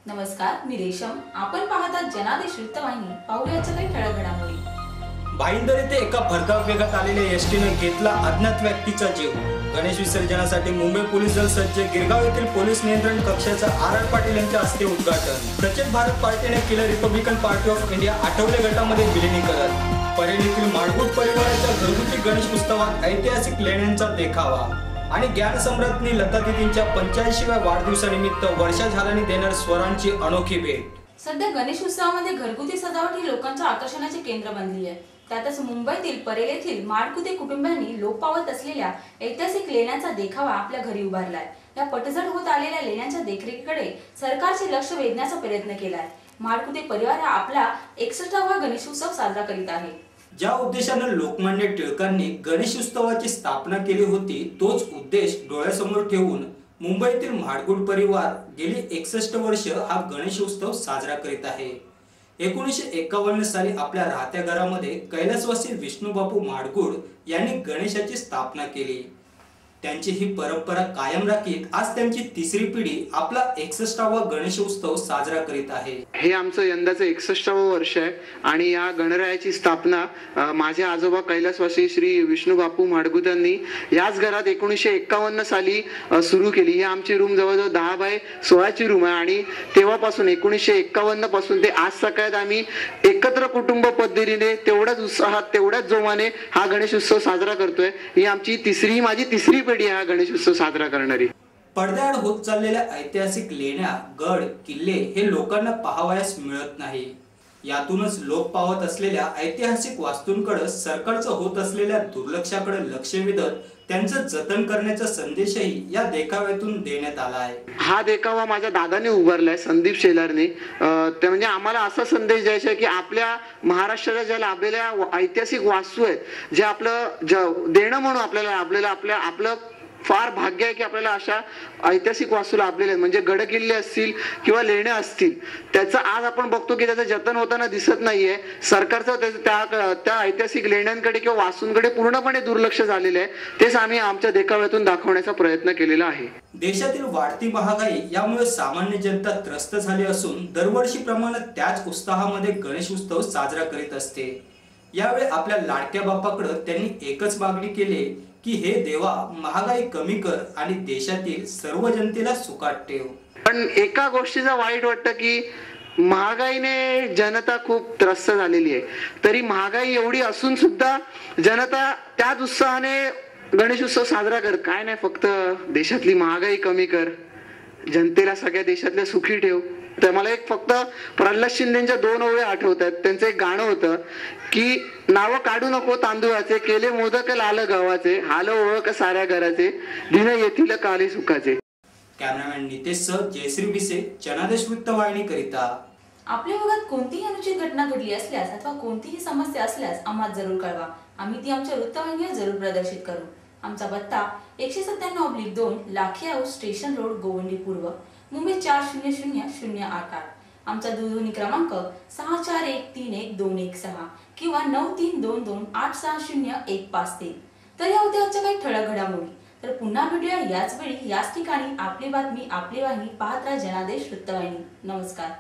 नमस्कार, मी रेशम. आपण पाहतात जनादेश वृत्तवाहिनी. पाहुयाच्या काही ठळक घडामोडी. भाईंदर येथे एका भरधाव वेगात आलेल्या एसटीने घेतला अज्ञात व्यक्तीचा जीव. गणेश विसर्जनासाठी मुंबई पोलीस दल सज्ज. गिरगाव येथील पोलीस नियंत्रण कक्षाचं आर पाटील यांच्या हस्ते उद्घाटन. प्रचलित भारत पार्टीने केलं Republican party of India Athawale गटामध्ये विलीनीकरण. परेल येथील माडगूळ परिवाराच्या घरगुती गणेश उत्सवात ऐतिहासिक लेण्यांचा देखावा आणि ज्ञान सम्राज्ञी लता दीदींच्या 85व्या वाढदिवसानिमित्त वर्षा झालानी देणार स्वरांची अनोखी भेट. सध्या गणेश उत्सवामध्ये घरगुती सजावट ही लोकांच्या आकर्षणाचे केंद्र बनली आहे. त्यातच मुंबईतील परेल येथील माडगुळे कुटुंबियांनी लोप पावत असलेल्या ऐतिहासिक लेण्यांचा देखावा आपल्या घरी उभारलाय. या पटजड होत आलेल्या लेण्यांच्या देखरेखीकडे सरकारचे लक्ष वेधण्याचा प्रयत्न केलाय. माडगुळे परिवार हा आपला 61वा गणेशोत्सव साजरा करीत आहे. ज्या उद्देशाने लोकमान्य टिळकांनी गणेश उत्सवाची स्थापना केली होती, तोच उद्देश डोळ्यासमोर ठेवून मुंबईतील माडगूळ परिवार गेली 61 वर्ष हा गणेशोत्सव साजरा करीत आहे. 1951 साली आपल्या राहत्या घरामध्ये कैलासवासी विष्णुबापू माडगूळ यांनी गणेशाची स्थापना केली. त्यांची ही परंपरा कायम राखीत आज त्यांची तिसरी पिढी आपला 61वा गणेशोत्सव साजरा करीत आहे. हे आमचं यंदाचं 61वं वर्ष आहे आणि या गणरायाची स्थापना माझे आजोबा कैलासवासी श्री विष्णुबापू माडगूळांनी याच घरात 1951 साली सुरू केली. ही आमची रूम जवळजवळ 10 बाय 16ची रूम आहे आणि तेव्हापासून 1951 पासून ते आज सकाळी आम्ही एकत्र कुटुंब पद्धतीने तेवढ्याच उत्साहात तेवढ्याच जोमाने हा गणेश उत्सव साजरा करतोय. ही आमची माझी तिसरी पिढी हा गणेश उत्सव साजरा करणारी. पडद्याआड होत चाललेल्या ऐतिहासिक लेण्या, गड, किल्ले हे लोकांना पाहावयास मिळत नाही. यातूनच लोप पावत असलेल्या ऐतिहासिक वास्तूंकडे सरकारचं होत असलेल्या दुर्लक्षाकडे लक्ष वेधत त्यांचं जतन करण्याचा संदेशही या देखाव्यातून देण्यात आला आहे. हा देखावा माझ्या दादाने उभारलाय, संदीप शेलारने. ते म्हणजे आम्हाला असा संदेश द्यायचा की आपल्या महाराष्ट्राच्या ज्या लाभलेल्या ऐतिहासिक वास्तू आहेत, जे आपलं देणं म्हणून आपलं फार भाग्य आहे की आपल्याला अशा ऐतिहासिक वास्तू लाभलेल्या आहेत. म्हणजे गड किल्ले असतील किंवा लेण्या असतील, त्याचं आज आपण बघतो की त्याचं जतन होताना दिसत नाहीये. सरकारचं त्या ऐतिहासिक लेण्यांकडे किंवा वास्तूंकडे पूर्णपणे दुर्लक्ष झालेलं आहे. तेच आम्ही आमच्या देखाव्यातून दाखवण्याचा प्रयत्न केलेला आहे. देशातील वाढती महागाई यामुळे सामान्य जनता त्रस्त झाली असून दरवर्षीप्रमाणे त्याच उत्साहामध्ये गणेश उत्सव साजरा करीत असते. यावेळी आपल्या लाडक्या बाप्पाकडे त्यांनी एकच मागणी केली की हे देवा, महागाई कमी कर आणि देशातील सर्व जनतेला सुखात ठेव. पण एका गोष्टीचं वाईट वाटतं की महागाईने जनता खूप त्रस्त झालेली आहे. तरी महागाई एवढी असून सुद्धा जनता त्याच उत्साहाने गणेश उत्सव साजरा कर. काय नाही, फक्त देशातली महागाई कमी कर, जनतेला सगळ्या देशातल्या सुखी ठेव. तर मला एक फक्त प्रल्हाद शिंदेच्या 2 ओळी आठवतात. त्यांचं एक गाणं होतं की नावं काढू नको तांदूळाचे, केले मोदक लाल गव्हाचे, हाल ओळख साऱ्या घराचे, दिन येतील काले सुखाचे. कॅमेरामॅन नितेश सर, जयश्री बिसे, जनादेश वृत्तवाहिनी करिता. आपल्या भागात कोणतीही अनुचित घटना घडली असल्यास अथवा कोणतीही समस्या असल्यास आम्हाला जरूर कळवा. आम्ही ती आमच्या वृत्तवाहिनीवर जरूर प्रदर्शित करू. आमचा पत्ता 197/2 lucky house, station road, Govandi पूर्व, मुंबई 400088. आमचा दूरध्वनी क्रमांक 641311216 किंवा 9322860153. तर या होत्या आजच्या काही ठळक घडामोडी. तर पुन्हा भेटूया याच वेळी याच ठिकाणी. आपली बातमी, आपली वाहिनी. पाहत राहा जनादेश वृत्तवाहिनी. नमस्कार.